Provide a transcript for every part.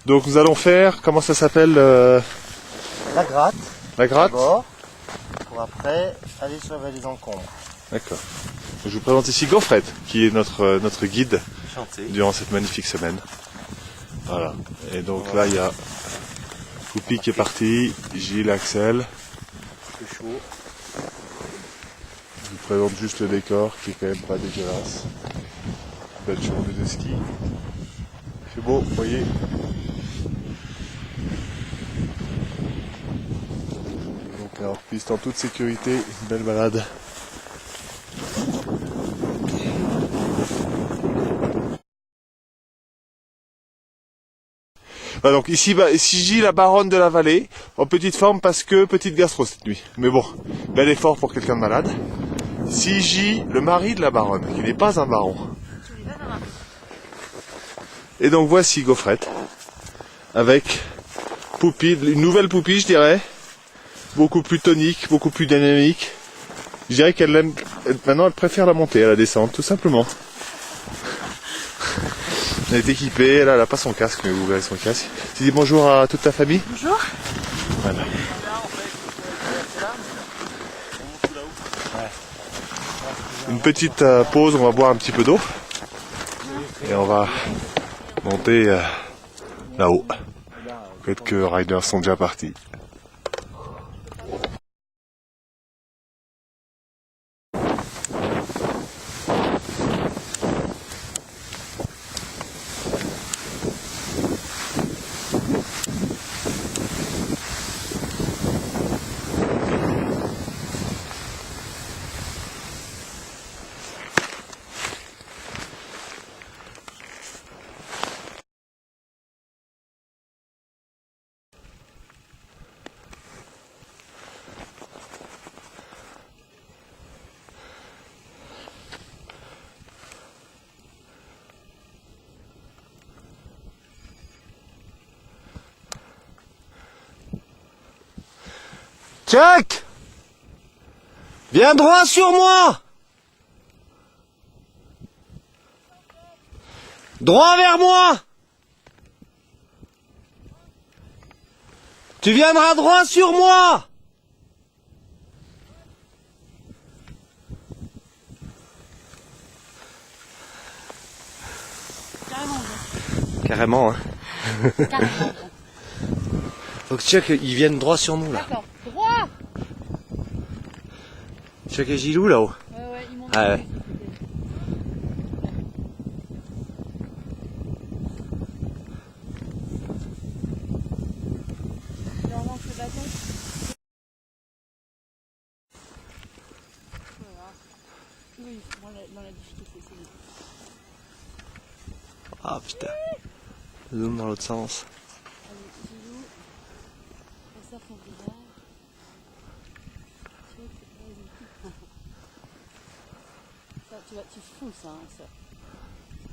Donc nous allons faire, comment ça s'appelle La gratte. La gratte. D'abord, pour après aller surveiller les encombres. D'accord. Je vous présente ici Gaufrette, qui est notre guide Chanter. durant cette magnifique semaine. Voilà. Et donc là, il y a Poupi qui est parti, Gilles, Axel. C'est chaud. Je vous présente juste le décor qui est quand même pas dégueulasse. Belle journée de ski. C'est beau, vous voyez. Donc là, en piste en toute sécurité, une belle balade. Voilà, donc ici Gilles, la baronne de la vallée, en petite forme parce que petite gastro cette nuit. Mais bon, bel effort pour quelqu'un de malade. J, le mari de la baronne, qui n'est pas un baron. Et donc voici Gaufrette, avec Poupi, une nouvelle Poupi je dirais, beaucoup plus tonique, beaucoup plus dynamique. Je dirais qu'elle aime, maintenant elle préfère la montée à la descente, tout simplement. Elle est équipée, elle n'a pas son casque, mais vous verrez son casque. Tu dis bonjour à toute ta famille. Bonjour. Voilà. Une petite pause, on va boire un petit peu d'eau. Et on va monter là-haut. Quelques riders sont déjà partis. Chuck! Viens droit sur moi! Droit vers moi! Tu viendras droit sur moi! Carrément, hein. Carrément. Faut que Chuck, ils viennent droit sur nous, là. D'accord. Droit. Chuck et Gilou, là-haut. Ouais, ils montent. Ah ouais. Normalement, c'est la tête. Voilà. Oui, dans la difficulté, c'est bien. Ah putain. Zoom dans l'autre sens. Allez, Gilou. On sort son visage. Vas-y. Ça, tu fous ça, hein, ça.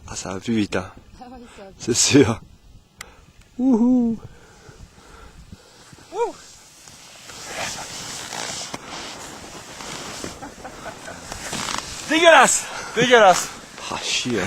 Ah, ça va plus vite, hein. Ah ouais, ça. C'est sûr. Wouhou. Dégueulasse! Dégueulasse! Ah, chier.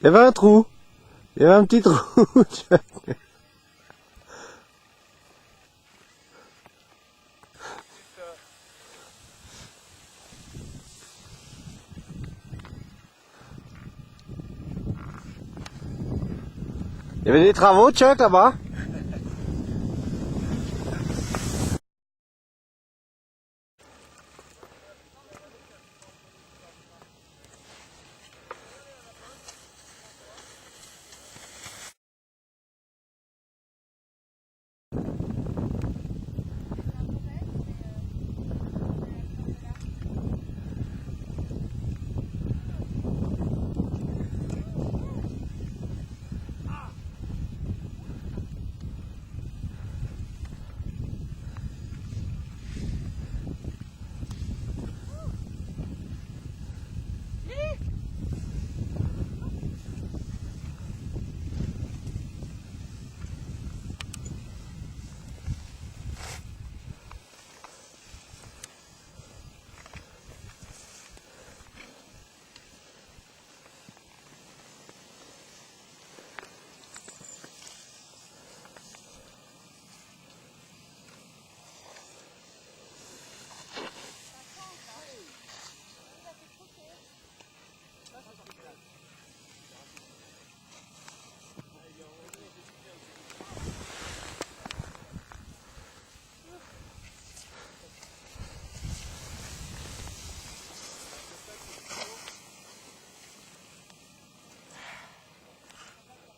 Il y avait un trou. Il y avait un petit trou. Il y avait des travaux, Chuck, là-bas.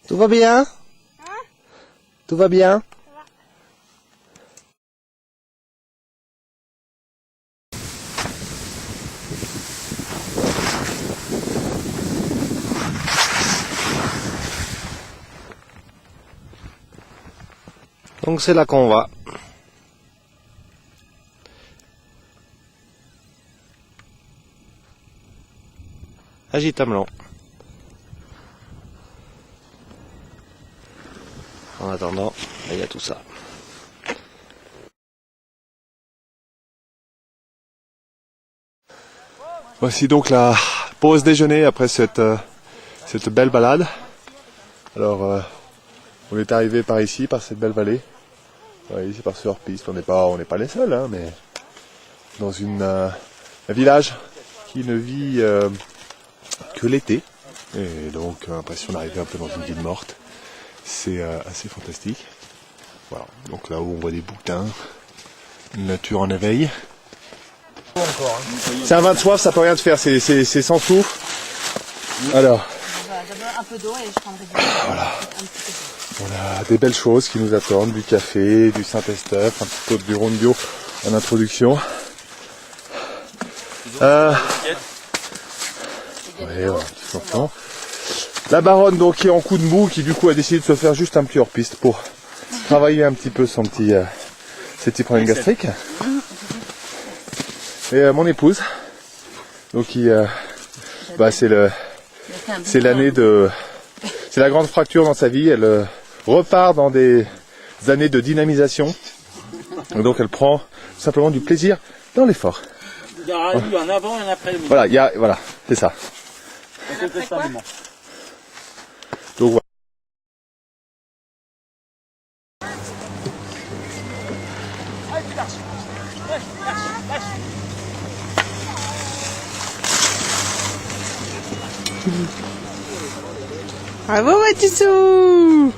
Tout va bien? Tout va bien? Donc c'est là qu'on va. Agitamelo. En attendant, il y a tout ça. Voici donc la pause déjeuner après cette belle balade. Alors, on est arrivé par ici, par cette belle vallée. Oui, c'est par ce hors-piste. On n'est pas les seuls, hein, mais dans un village qui ne vit que l'été. Et donc, l'impression d'arriver un peu dans une ville morte. C'est assez fantastique. Voilà. Donc là où on voit des bouquetins, une nature en éveil. C'est un vin de soif, ça peut rien te faire, c'est sans souffle. Alors. Un peu d'eau et je prendrai du Voilà. On a des belles choses qui nous attendent, du café, du Saint-Estèphe, un petit peu de bureau de bio en introduction. Ouais, tout simplement. La baronne donc qui est en coup de mou, qui du coup a décidé de se faire juste un petit hors-piste pour travailler un petit peu ses petits problèmes gastriques. Et mon épouse, donc c'est l'année c'est la grande fracture dans sa vie. Elle repart dans des années de dynamisation. Et donc elle prend tout simplement du plaisir dans l'effort. Il y aura eu un avant et un après. Voilà, c'est ça. Donc voilà. Bravo Matissou!